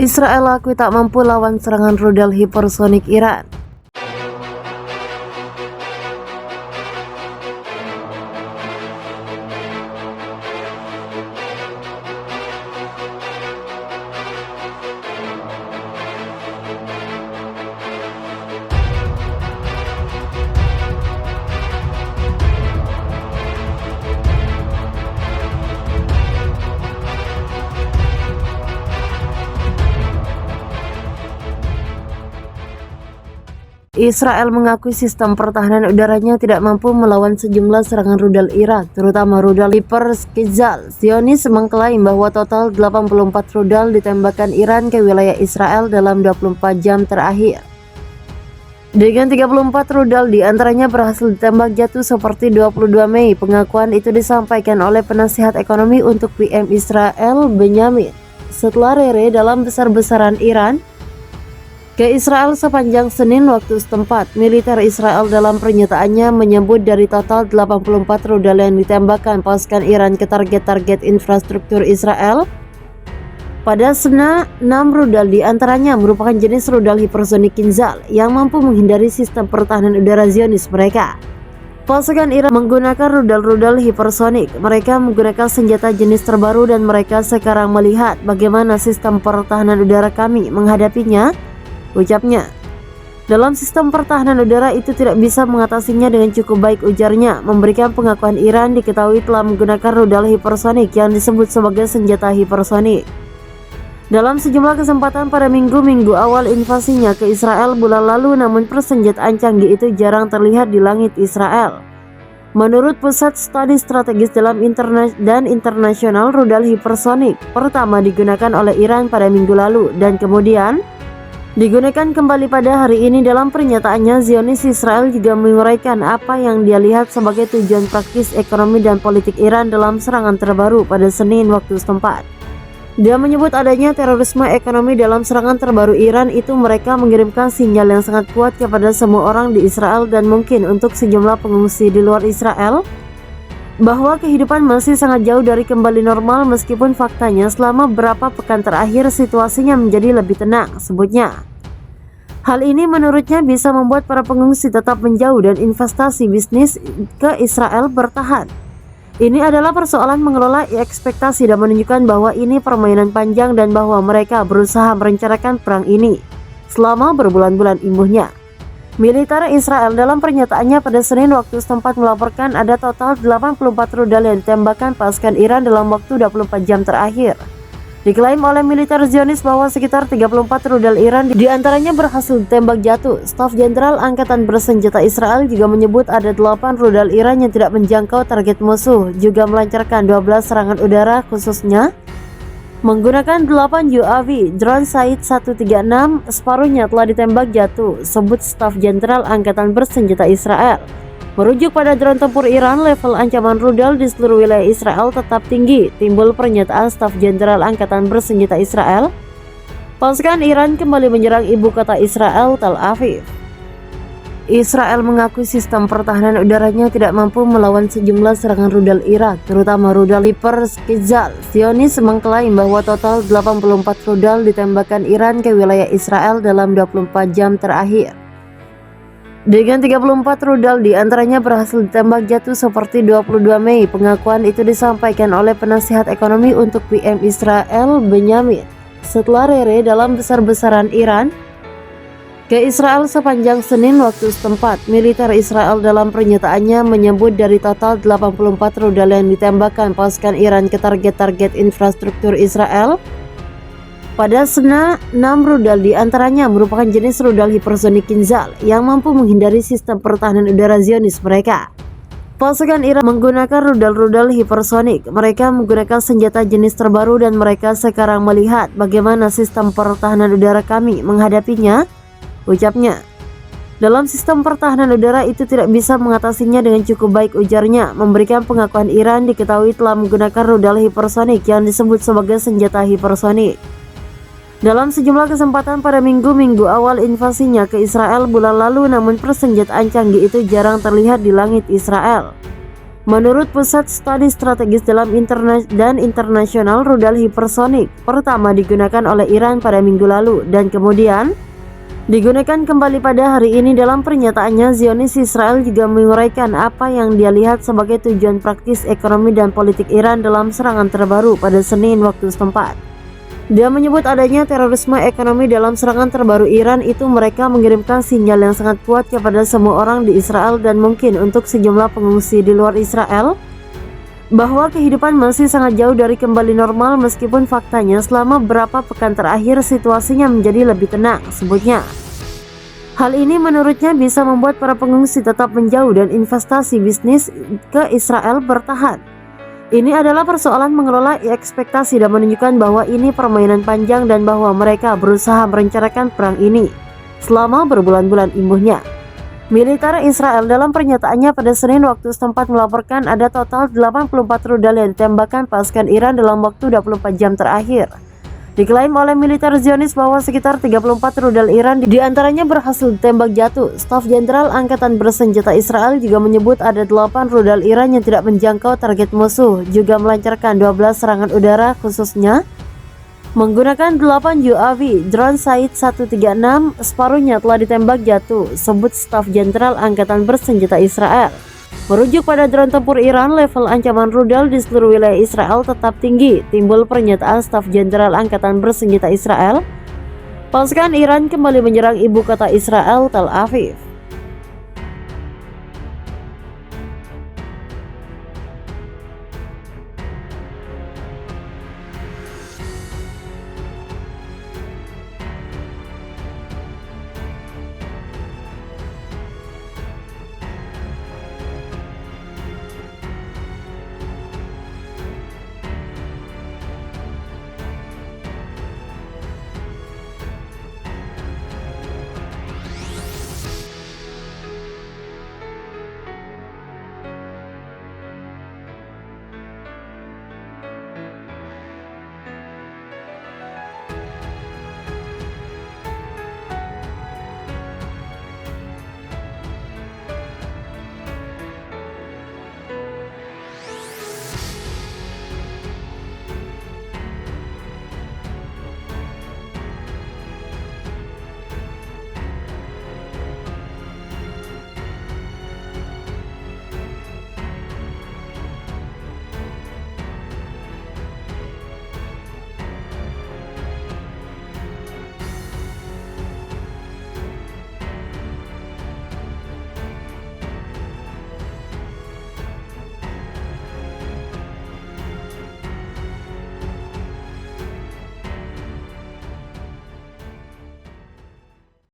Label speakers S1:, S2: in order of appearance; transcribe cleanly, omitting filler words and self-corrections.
S1: Israel akui tak mampu lawan serangan rudal hipersonik Iran. Israel mengakui sistem pertahanan udaranya tidak mampu melawan sejumlah serangan rudal Iran, terutama rudal Hipersonal. Zionis mengklaim bahwa total 84 rudal ditembakkan Iran ke wilayah Israel dalam 24 jam terakhir. Dengan 34 rudal diantaranya berhasil ditembak jatuh seperti 22 Mei. Pengakuan itu disampaikan oleh penasihat ekonomi untuk PM Israel, Benyamin, setelah rere dalam besar-besaran Iran ke Israel sepanjang Senin waktu setempat. Militer Israel dalam pernyataannya menyebut dari total 84 rudal yang ditembakkan pasukan Iran ke target-target infrastruktur Israel pada Senin, 6 rudal diantaranya merupakan jenis rudal hipersonik Kinzhal yang mampu menghindari sistem pertahanan udara Zionis mereka. Pasukan Iran menggunakan rudal-rudal hipersonik. Mereka menggunakan senjata jenis terbaru dan mereka sekarang melihat bagaimana sistem pertahanan udara kami menghadapinya, ucapnya. Dalam sistem pertahanan udara itu tidak bisa mengatasinya dengan cukup baik, ujarnya. Memberikan pengakuan Iran diketahui telah menggunakan rudal hipersonik yang disebut sebagai senjata hipersonik dalam sejumlah kesempatan pada minggu awal invasinya ke Israel bulan lalu, namun persenjataan canggih itu jarang terlihat di langit Israel. Menurut Pusat Studi Strategis dalam Internasional, rudal hipersonik pertama digunakan oleh Iran pada minggu lalu dan kemudian digunakan kembali pada hari ini. Dalam pernyataannya, Zionis Israel juga menguraikan apa yang dia lihat sebagai tujuan praktis ekonomi dan politik Iran dalam serangan terbaru pada Senin waktu setempat. Dia menyebut adanya terorisme ekonomi dalam serangan terbaru Iran itu mereka mengirimkan sinyal yang sangat kuat kepada semua orang di Israel dan mungkin untuk sejumlah pengungsi di luar Israel bahwa kehidupan masih sangat jauh dari kembali normal, meskipun faktanya selama beberapa pekan terakhir situasinya menjadi lebih tenang, sebutnya. Hal ini menurutnya bisa membuat para pengungsi tetap menjauh dan investasi bisnis ke Israel bertahan. Ini adalah persoalan mengelola ekspektasi dan menunjukkan bahwa ini permainan panjang dan bahwa mereka berusaha merencanakan perang ini selama berbulan-bulan, imbuhnya. Militer Israel dalam pernyataannya pada Senin waktu setempat melaporkan ada total 84 rudal yang ditembakkan pasukan Iran dalam waktu 24 jam terakhir. Diklaim oleh militer Zionis bahwa sekitar 34 rudal Iran diantaranya berhasil ditembak jatuh. Staf Jenderal Angkatan Bersenjata Israel juga menyebut ada 8 rudal Iran yang tidak menjangkau target musuh, juga melancarkan 12 serangan udara khususnya menggunakan 8 UAV. Drone Shahed 136 separuhnya telah ditembak jatuh, sebut Staf Jenderal Angkatan Bersenjata Israel. Merujuk pada drone tempur Iran, level ancaman rudal di seluruh wilayah Israel tetap tinggi. Timbul pernyataan Staf Jenderal Angkatan Bersenjata Israel. Pasukan Iran kembali menyerang ibu kota Israel, Tel Aviv. Israel mengakui sistem pertahanan udaranya tidak mampu melawan sejumlah serangan rudal Iran, terutama rudal Hipersonal. Zionis mengklaim bahwa total 84 rudal ditembakkan Iran ke wilayah Israel dalam 24 jam terakhir. Dengan 34 rudal diantaranya berhasil ditembak jatuh seperti 22 Mei. Pengakuan itu disampaikan oleh penasihat ekonomi untuk PM Israel, Benyamin, setelah rere dalam besar-besaran Iran ke Israel sepanjang Senin waktu setempat. Militer Israel dalam pernyataannya menyebut dari total 84 rudal yang ditembakkan pasukan Iran ke target-target infrastruktur Israel pada Senin, 6 rudal diantaranya merupakan jenis rudal hipersonik Kinzhal yang mampu menghindari sistem pertahanan udara Zionis mereka. Pasukan Iran menggunakan rudal-rudal hipersonik. Mereka menggunakan senjata jenis terbaru dan mereka sekarang melihat bagaimana sistem pertahanan udara kami menghadapinya, ucapnya. Dalam sistem pertahanan udara itu tidak bisa mengatasinya dengan cukup baik, ujarnya. Memberikan pengakuan Iran diketahui telah menggunakan rudal hipersonik yang disebut sebagai senjata hipersonik dalam sejumlah kesempatan pada minggu awal invasinya ke Israel bulan lalu, namun persenjataan canggih itu jarang terlihat di langit Israel. Menurut Pusat Studi Strategis dalam Internasional, rudal hipersonik pertama digunakan oleh Iran pada minggu lalu dan kemudian digunakan kembali pada hari ini. Dalam pernyataannya, Zionis Israel juga menguraikan apa yang dia lihat sebagai tujuan praktis ekonomi dan politik Iran dalam serangan terbaru pada Senin waktu setempat. Dia menyebut adanya terorisme ekonomi dalam serangan terbaru Iran itu mereka mengirimkan sinyal yang sangat kuat kepada semua orang di Israel dan mungkin untuk sejumlah pengungsi di luar Israel bahwa kehidupan masih sangat jauh dari kembali normal, meskipun faktanya selama beberapa pekan terakhir situasinya menjadi lebih tenang, sebutnya. Hal ini menurutnya bisa membuat para pengungsi tetap menjauh dan investasi bisnis ke Israel bertahan. Ini adalah persoalan mengelola ekspektasi dan menunjukkan bahwa ini permainan panjang dan bahwa mereka berusaha merencanakan perang ini selama berbulan-bulan, imbuhnya. Militer Israel dalam pernyataannya pada Senin waktu setempat melaporkan ada total 84 rudal yang ditembakkan pasukan Iran dalam waktu 24 jam terakhir. Diklaim oleh militer Zionis bahwa sekitar 34 rudal Iran diantaranya berhasil ditembak jatuh. Staf Jenderal Angkatan Bersenjata Israel juga menyebut ada 8 rudal Iran yang tidak menjangkau target musuh, juga melancarkan 12 serangan udara khususnya menggunakan 8 UAV. Drone Said 136 separuhnya telah ditembak jatuh, sebut Staf Jenderal Angkatan Bersenjata Israel. Merujuk pada drone tempur Iran, level ancaman rudal di seluruh wilayah Israel tetap tinggi. Timbul pernyataan Staf Jenderal Angkatan Bersenjata Israel. Pasukan Iran kembali menyerang ibu kota Israel, Tel Aviv.